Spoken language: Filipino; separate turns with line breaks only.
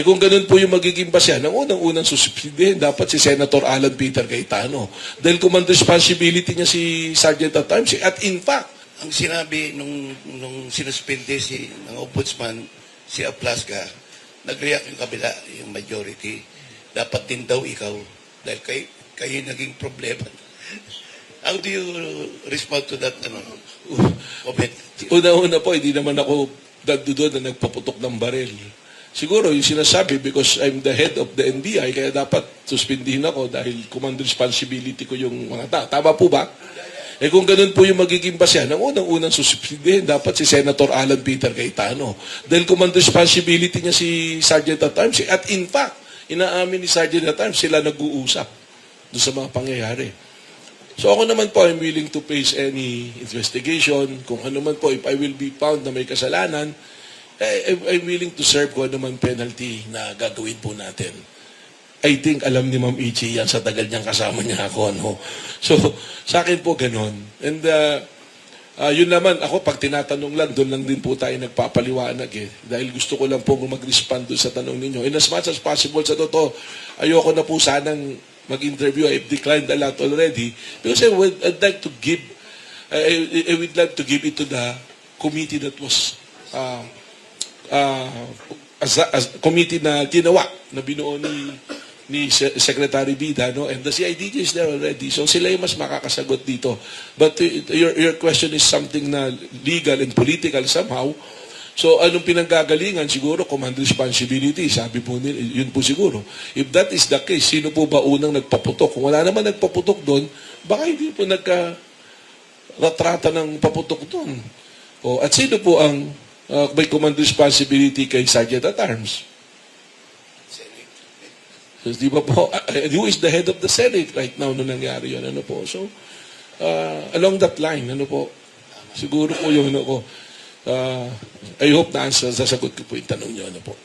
Kung ganun po yung magiging basya, ang unang-unang suspindihin, dapat si Senator Alan Peter Cayetano. Dahil command responsibility niya si Sergeant at times. At in fact,
Ang sinabi nung sinuspende ng ombudsman, si Aplasca, nag-react yung kabila, yung majority. Dapat din daw ikaw, dahil kayo naging problema. How do you respond to that comment?
una-una po, hindi naman ako doon na nagpaputok ng baril. Siguro yung sinasabi because I'm the head of the NBI, kaya dapat suspindihin ako dahil command responsibility ko yung mga tao. Tama po ba? Kung ganun po yung magiging basya, ang unang-unang suspindihin, dapat si Senator Alan Peter Cayetano. Dahil command responsibility niya si Sergeant at times. At in fact, inaamin ni Sergeant at times, sila nag-uusap doon sa mga pangyayari. So ako naman po, I'm willing to face any investigation. Kung ano man po, if I will be found na may kasalanan, I'm willing to serve kung ano man penalty na gagawin po natin. I think alam ni Ma'am Ichi yan sa tagal niyang kasama niya ako. No? So, sa akin po ganon. And yun naman, ako pag tinatanong lang, doon lang din po tayo nagpapaliwanag eh. Dahil gusto ko lang po mag-respond doon sa tanong ninyo. And as much as possible, sa totoo, ayoko na po sanang mag-interview. I've declined a lot already. Because I'd like to give, I would like to give it to the committee that was as committee na ginawa, na binuo ni Secretary Bida, no? And the CIDG is there already. So sila yung mas makakasagot dito. But your question is something na legal and political somehow. So anong pinanggagalingan? Siguro command responsibility. Sabi po nila, yun po siguro. If that is the case, sino po ba unang nagpaputok? Kung wala naman nagpaputok doon, baka hindi po nagka-ratrata ng paputok doon. At sino po ang may command responsibility kay Sergeant at Arms? So, di ba po, who is the head of the Senate right now nung nangyari yun? Ano po? So, along that line, ano po, siguro po yung ano ko, I hope na sasagot ko po yung tanong niyo, ano po.